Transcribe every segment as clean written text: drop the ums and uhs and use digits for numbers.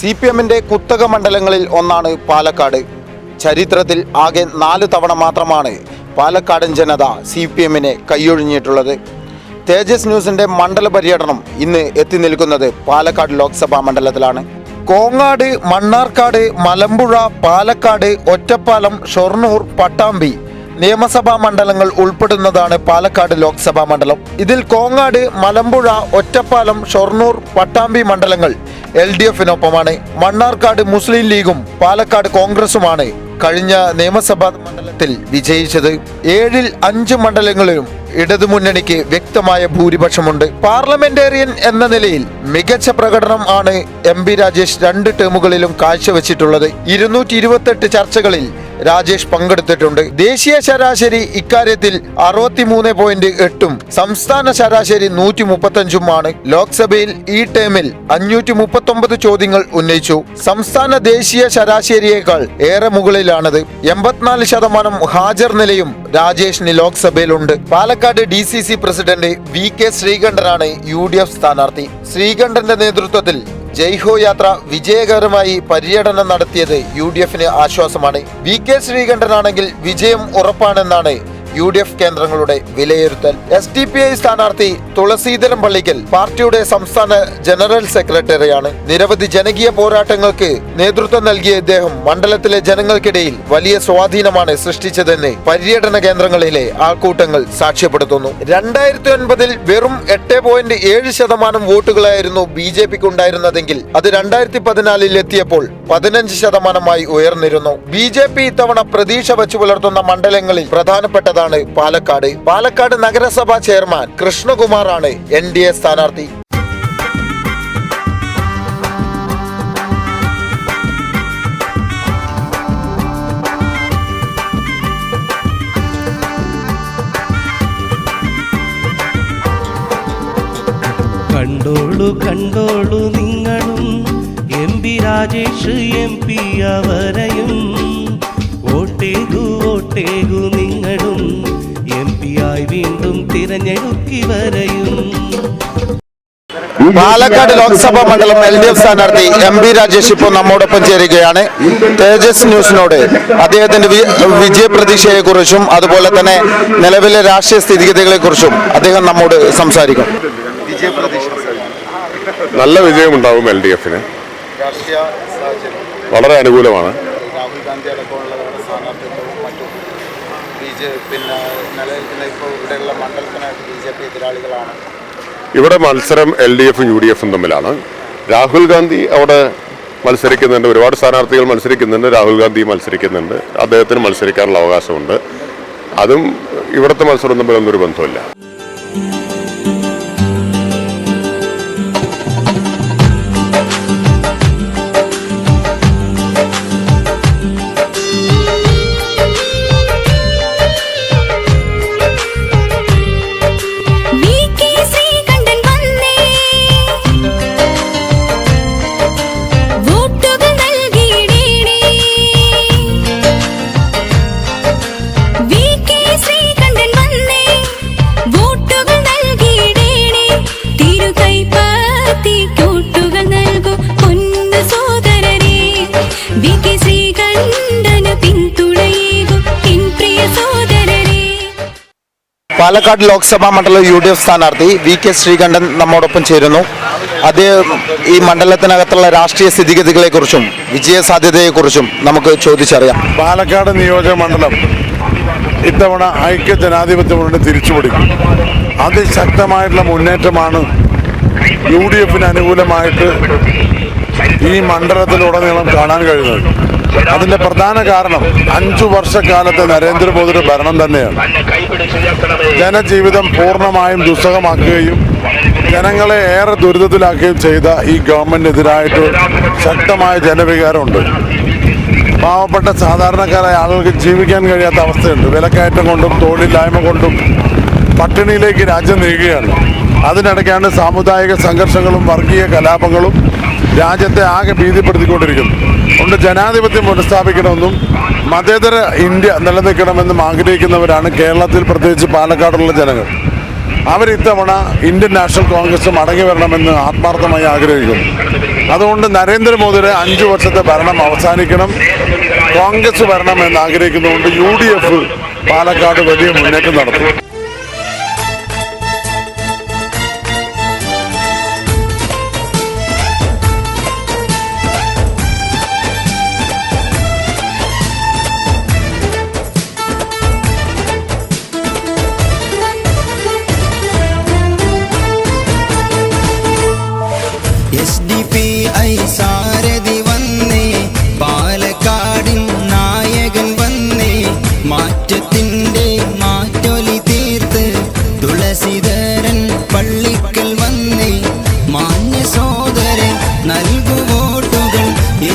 CPMന്റെ കുത്തക മണ്ഡലങ്ങളിൽ ഒന്നാണ് പാലക്കാട്. ചരിത്രത്തിൽ ആകെ 4 തവണ മാത്രമാണ് പാലക്കാടൻ ജനത CPMനെ കൈയൊഴിഞ്ഞിട്ടുള്ളത്. തേജസ് ന്യൂസിന്റെ മണ്ഡല പര്യടനം ഇന്ന് എത്തി നിൽക്കുന്നത് പാലക്കാട് ലോക്സഭാ മണ്ഡലത്തിലാണ്. കോങ്ങാട്, മണ്ണാർക്കാട്, മലമ്പുഴ, പാലക്കാട്, ഒറ്റപ്പാലം, ഷൊർണൂർ, പട്ടാമ്പി നിയമസഭാ മണ്ഡലങ്ങൾ ഉൾപ്പെടുന്നതാണ് പാലക്കാട് ലോക്സഭാ മണ്ഡലം. ഇതിൽ കോങ്ങാട്, മലമ്പുഴ, ഒറ്റപ്പാലം, ഷൊർണൂർ, പട്ടാമ്പി മണ്ഡലങ്ങൾ LDFനൊപ്പമാണ്. മണ്ണാർക്കാട് മുസ്ലിം ലീഗും പാലക്കാട് കോൺഗ്രസുമാണ് കഴിഞ്ഞ നിയമസഭാ മണ്ഡലത്തിൽ വിജയിച്ചത്. 7-ൽ 5 മണ്ഡലങ്ങളിലും ഇടതുമുന്നണിക്ക് വ്യക്തമായ ഭൂരിപക്ഷമുണ്ട്. പാർലമെന്റേറിയൻ എന്ന നിലയിൽ മികച്ച പ്രകടനം ആണ് MP രാജേഷ് 2 ടേമുകളിലും കാഴ്ചവെച്ചിട്ടുള്ളത്. 228 ചർച്ചകളിൽ രാജേഷ് പങ്കെടുത്തിട്ടുണ്ട്. ദേശീയ ശരാശരി ഇക്കാര്യത്തിൽ 63.8ഉം സംസ്ഥാന ശരാശരി 135ഉമാണ്. ലോക്സഭയിൽ ഈ ടേമിൽ 539 ചോദ്യങ്ങൾ ഉന്നയിച്ചു. സംസ്ഥാന ദേശീയ ശരാശരിയേക്കാൾ ഏറെ മുകളിലാണത്. 84% ഹാജർ നിലയും രാജേഷിന് ലോക്സഭയിലുണ്ട്. പാലക്കാട് DCC പ്രസിഡന്റ് VK ശ്രീകണ്ഠനാണ് UDF സ്ഥാനാർത്ഥി. ശ്രീകണ്ഠന്റെ നേതൃത്വത്തിൽ ജയ്ഹോ യാത്ര വിജയകരമായി പര്യടനം നടത്തിയത് UDFന് ആശ്വാസമാണ്. VK ശ്രീകണ്ഠനാണെങ്കിൽ വിജയം ഉറപ്പാണെന്നാണ് UDF കേന്ദ്രങ്ങളുടെ വിലയിരുത്തൽ. SDPI സ്ഥാനാർത്ഥി തുളസീധരൻ പള്ളിക്കൽ പാർട്ടിയുടെ സംസ്ഥാന ജനറൽ സെക്രട്ടറിയാണ്. നിരവധി ജനകീയ പോരാട്ടങ്ങൾക്ക് നേതൃത്വം നൽകിയ ഇദ്ദേഹം മണ്ഡലത്തിലെ ജനങ്ങൾക്കിടയിൽ വലിയ സ്വാധീനമാണ് സൃഷ്ടിച്ചതെന്ന് പര്യടന കേന്ദ്രങ്ങളിലെ ആൾക്കൂട്ടങ്ങൾ സാക്ഷ്യപ്പെടുത്തുന്നു. 2009-ൽ വെറും 8.7% വോട്ടുകളായിരുന്നു BJPക്ക് ഉണ്ടായിരുന്നതെങ്കിൽ അത് 2014-ൽ എത്തിയപ്പോൾ 15% ഉയർന്നിരുന്നു. BJP ഇത്തവണ പ്രതീക്ഷ വച്ചു പുലർത്തുന്ന മണ്ഡലങ്ങളിൽ പ്രധാനപ്പെട്ടതാണ് പാലക്കാട് നഗരസഭാ ചെയർമാൻ കൃഷ്ണകുമാറാണ് NDA സ്ഥാനാർത്ഥി. കണ്ടോളൂ നിങ്ങളും MP രാജേഷ് MP അവരെയും വോട്ടേകു നിങ്ങളും MP ആയി വീണ്ടും തിരഞ്ഞെടുക്കി വരെയും. പാലക്കാട് ലോക്സഭാ മണ്ഡലം LDF സ്ഥാനാർത്ഥി MP രാജേഷ് ഇപ്പോൾ നമ്മോടൊപ്പം ചേരുകയാണ്. തേജസ് ന്യൂസിനോട് അദ്ദേഹത്തിന്റെ വിജയപ്രതീക്ഷയെ കുറിച്ചും അതുപോലെ തന്നെ നിലവിലെ രാഷ്ട്രീയ സ്ഥിതിഗതികളെ കുറിച്ചും അദ്ദേഹം നമ്മോട് സംസാരിക്കും. നല്ല വിജയമുണ്ടാവും LDFന്. വളരെ അനുകൂലമാണ്. രാഹുൽ ഗാന്ധി അടക്കമുള്ളവരുടെ സ്ഥാനാർത്ഥിത്വവും മറ്റും ഇവിടെയുള്ള മണ്ഡലത്തിനായിട്ട് BJP എതിരാളികളാണ്. ഇവിടെ മത്സരം LDFും UDFും തമ്മിലാണ്. രാഹുൽ ഗാന്ധി അവിടെ മത്സരിക്കുന്നുണ്ട്, ഒരുപാട് സ്ഥാനാർത്ഥികൾ മത്സരിക്കുന്നുണ്ട്. രാഹുൽ ഗാന്ധി മത്സരിക്കുന്നുണ്ട്, അദ്ദേഹത്തിന് മത്സരിക്കാനുള്ള അവകാശമുണ്ട്. അതും ഇവിടുത്തെ മത്സരം തമ്മിലൊന്നും ഒരു ബന്ധമില്ല. പാലക്കാട് ലോക്സഭാ മണ്ഡലം UDF സ്ഥാനാർത്ഥി VK ശ്രീകണ്ഠൻ നമ്മോടൊപ്പം ചേരുന്നു. അദ്ദേഹം ഈ മണ്ഡലത്തിനകത്തുള്ള രാഷ്ട്രീയ സ്ഥിതിഗതികളെ കുറിച്ചും വിജയ സാധ്യതയെക്കുറിച്ചും നമുക്ക് ചോദിച്ചറിയാം. പാലക്കാട് നിയോജക മണ്ഡലം ഇത്തവണ ഐക്യ ജനാധിപത്യ മുന്നണി തിരിച്ചുപിടിക്കും. അതിശക്തമായിട്ടുള്ള മുന്നേറ്റമാണ് UDFന് അനുകൂലമായിട്ട് ഈ മണ്ഡലത്തിലുടനീളം കാണാൻ കഴിയുന്നത്. അതിന്റെ പ്രധാന കാരണം 5 വർഷക്കാലത്തെ നരേന്ദ്രമോദിയുടെ ഭരണം തന്നെയാണ്. ജനജീവിതം പൂർണ്ണമായും ദുസ്സഹമാക്കുകയും ജനങ്ങളെ ഏറെ ദുരിതത്തിലാക്കുകയും ചെയ്ത ഈ ഗവൺമെന്റിനെതിരായിട്ട് ശക്തമായ ജനവികാരമുണ്ട്. പാവപ്പെട്ട സാധാരണക്കാരായ ആളുകൾക്ക് ജീവിക്കാൻ കഴിയാത്ത അവസ്ഥയുണ്ട്. വിലക്കയറ്റം കൊണ്ടും തൊഴിലില്ലായ്മ കൊണ്ടും പട്ടിണിയിലേക്ക് രാജ്യം നീങ്ങുകയാണ്. അതിനിടയ്ക്കാണ് സാമുദായിക സംഘർഷങ്ങളും വർഗീയ കലാപങ്ങളും രാജ്യത്തെ ആകെ ഭീതിപ്പെടുത്തിക്കൊണ്ടിരിക്കുന്നു. അതുകൊണ്ട് ജനാധിപത്യം പുനഃസ്ഥാപിക്കണമെന്നും മതേതര ഇന്ത്യ നിലനിൽക്കണമെന്നും ആഗ്രഹിക്കുന്നവരാണ് കേരളത്തിൽ, പ്രത്യേകിച്ച് പാലക്കാടുള്ള ജനങ്ങൾ. അവരിത്തവണ ഇന്ത്യൻ നാഷണൽ കോൺഗ്രസ് മടങ്ങി വരണമെന്ന് ആത്മാർത്ഥമായി ആഗ്രഹിക്കുന്നു. അതുകൊണ്ട് നരേന്ദ്രമോദിയുടെ 5 വർഷത്തെ ഭരണം അവസാനിക്കണം, കോൺഗ്രസ് ഭരണം എന്ന് ആഗ്രഹിക്കുന്നതുകൊണ്ട് UDF പാലക്കാട് വലിയ മുന്നേറ്റം നടത്തും. SDPI സാരഥി വന്നേ, പാലക്കാടിൻ നായകൻ വന്നേ, മാറ്റത്തിൻ്റെ മാറ്റൊലി തീർത്ത് തുളസീധരൻ പള്ളിക്കൽ വന്നേ, മാന്യ സോദരൻ നൽകു വോട്ടുകൾ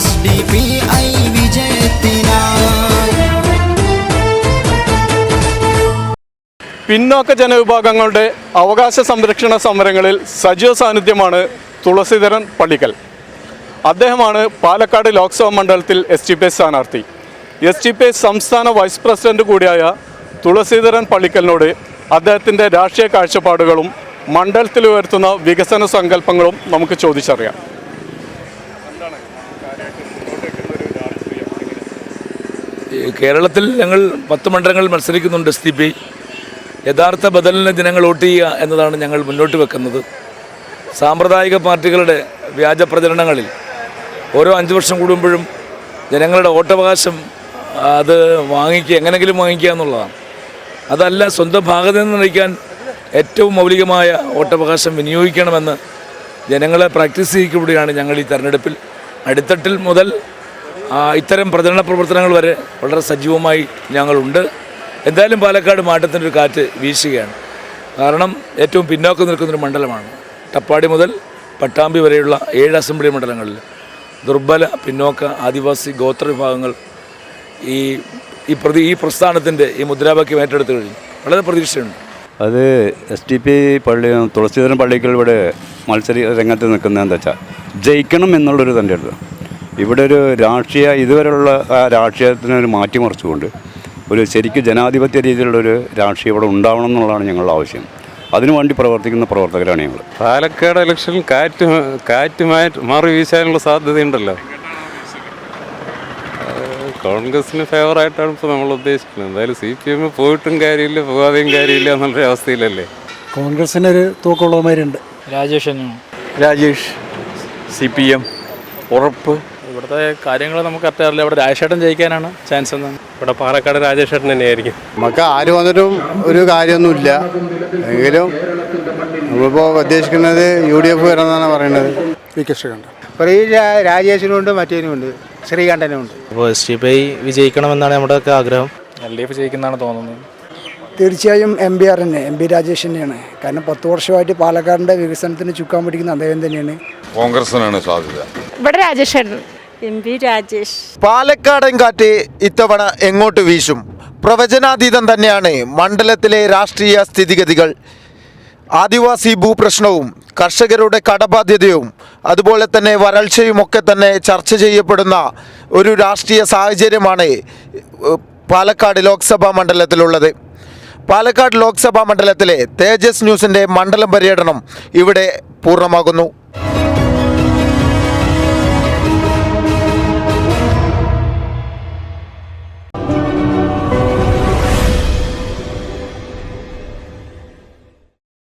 SDPI വിജയത്തിനായി. പിന്നോക്ക ജനവിഭാഗങ്ങളുടെ അവകാശ സംരക്ഷണ സമരങ്ങളിൽ സജീവ സാന്നിധ്യമാണ് തുളസീധരൻ പള്ളിക്കൽ. അദ്ദേഹമാണ് പാലക്കാട് ലോക്സഭാ മണ്ഡലത്തിൽ SDPI സ്ഥാനാർത്ഥി. SDPI സംസ്ഥാന വൈസ് പ്രസിഡന്റ് കൂടിയായ തുളസീധരൻ പള്ളിക്കലിനോട് അദ്ദേഹത്തിൻ്റെ രാഷ്ട്രീയ കാഴ്ചപ്പാടുകളും മണ്ഡലത്തിൽ ഉയർത്തുന്ന വികസന സങ്കല്പങ്ങളും നമുക്ക് ചോദിച്ചറിയാം. കേരളത്തിൽ ഞങ്ങൾ 10 മണ്ഡലങ്ങളിൽ മത്സരിക്കുന്നുണ്ട്. SDPI യഥാർത്ഥ ബദലിന് ജനങ്ങൾ വോട്ട് ചെയ്യുക എന്നതാണ് ഞങ്ങൾ മുന്നോട്ട് വെക്കുന്നത്. സാമ്പ്രദായിക പാർട്ടികളുടെ വ്യാജ പ്രചരണങ്ങളിൽ ഓരോ 5 വർഷം കൂടുമ്പോഴും ജനങ്ങളുടെ വോട്ടവകാശം അത് എങ്ങനെങ്കിലും വാങ്ങിക്കുക എന്നുള്ളതാണ്. അതല്ല, സ്വന്തം ഭാഗത്ത് നിന്ന് നയിക്കാൻ ഏറ്റവും മൗലികമായ വോട്ടവകാശം വിനിയോഗിക്കണമെന്ന് ജനങ്ങളെ പ്രാക്ടീസ് ചെയ്യിക്കപ്പെടുകയാണ് ഞങ്ങൾ ഈ തെരഞ്ഞെടുപ്പിൽ. അടിത്തട്ടിൽ മുതൽ ഇത്തരം പ്രചരണ പ്രവർത്തനങ്ങൾ വരെ വളരെ സജീവമായി ഞങ്ങളുണ്ട്. എന്തായാലും പാലക്കാട് മാറ്റത്തിൻ്റെ ഒരു കാറ്റ് വീശുകയാണ്. കാരണം ഏറ്റവും പിന്നോക്കം നിൽക്കുന്നൊരു മണ്ഡലമാണ്. ടപ്പാടി മുതൽ പട്ടാമ്പി വരെയുള്ള 7 അസംബ്ലി മണ്ഡലങ്ങളിൽ ദുർബല, പിന്നോക്ക, ആദിവാസി, ഗോത്ര വിഭാഗങ്ങൾ ഈ പ്രസ്ഥാനത്തിൻ്റെ ഈ മുദ്രാവാക്യം ഏറ്റെടുത്തു കഴിഞ്ഞു. വളരെ പ്രതീക്ഷയുണ്ട്. അത് SDPI തുളസീധരൻ പള്ളിക്കൽ ഇവിടെ രംഗത്ത് നിൽക്കുന്നതെന്ന് വെച്ചാൽ ജയിക്കണം എന്നുള്ളൊരു തൻ്റെ അടുത്ത് ഇവിടെ ഒരു ഇതുവരെയുള്ള ആ രാഷ്ട്രീയത്തിനൊരു മാറ്റിമറിച്ചുകൊണ്ട് ഒരു ശരിക്കും ജനാധിപത്യ രീതിയിലുള്ളൊരു രാഷ്ട്രീയം ഇവിടെ ഉണ്ടാവണം എന്നുള്ളതാണ് ഞങ്ങളുടെ ആവശ്യം. അതിനുവേണ്ടി പ്രവർത്തിക്കുന്ന പ്രവർത്തകരാണ് ഞങ്ങൾ. പാലക്കാട് ഇലക്ഷനിൽ കാറ്റ് മാറി വീശാനുള്ള സാധ്യതയുണ്ടല്ലോ. കോൺഗ്രസിന് ഫേവറായിട്ടാണ് ഇപ്പോൾ നമ്മൾ ഉദ്ദേശിക്കുന്നത്. എന്തായാലും CPM പോയിട്ടും കാര്യമില്ല, പോകാതെയും കാര്യമില്ല എന്നുള്ളൊരു അവസ്ഥയിലല്ലേ. കോൺഗ്രസിനൊരു തൂക്കമുള്ളവന്മാരുണ്ട്. രാജേഷ് CPM ഉറപ്പ്. ഇവിടുത്തെ കാര്യങ്ങൾ നമുക്ക് അറിയില്ല. ഇവിടെ രാജേഷേട്ടൻ ജയിക്കാനാണ് ചാൻസ് എന്നാണ്. ഇവിടെ പാലക്കാട് രാജേഷേട്ടൻ തന്നെയായിരിക്കും. നമുക്ക് ആര് വന്നിട്ടും ഒരു കാര്യമൊന്നുമില്ല. എങ്കിലും നമ്മളിപ്പോൾ ഉദ്ദേശിക്കുന്നത് UDF വരണമെന്നാണ് പറയുന്നത്. രാജേഷിനുണ്ട്, മറ്റേനുമുണ്ട്, ശ്രീകണ്ഠനുമുണ്ട്. അപ്പോൾ SDPI വിജയിക്കണമെന്നാണ് നമ്മുടെയൊക്കെ ആഗ്രഹം. LDF ജയിക്കുന്നതാണ് തോന്നുന്നത്. തീർച്ചയായും MB രാജേഷ് തന്നെയാണ്. കാരണം 10 വർഷമായിട്ട് പാലക്കാടിൻ്റെ വികസനത്തിന് ചുക്കാൻ പിടിക്കുന്ന അദ്ദേഹം തന്നെയാണ്. കോൺഗ്രസിനാണ് സാധ്യത. ഇവിടെ രാജേഷ് MB രാജേഷ്. പാലക്കാടൻ കാറ്റ് ഇത്തവണ എങ്ങോട്ട് വീശും? പ്രവചനാതീതം തന്നെയാണ് മണ്ഡലത്തിലെ രാഷ്ട്രീയ സ്ഥിതിഗതികൾ. ആദിവാസി ഭൂപ്രശ്നവും കർഷകരുടെ കടബാധ്യതയും അതുപോലെ തന്നെ വരൾച്ചയുമൊക്കെ തന്നെ ചർച്ച ചെയ്യപ്പെടുന്ന ഒരു രാഷ്ട്രീയ സാഹചര്യമാണ് പാലക്കാട് ലോക്സഭാ മണ്ഡലത്തിലുള്ളത്. പാലക്കാട് ലോക്സഭാ മണ്ഡലത്തിലെ തേജസ് ന്യൂസിൻ്റെ മണ്ഡലം പര്യടനം ഇവിടെ പൂർണ്ണമാകുന്നു.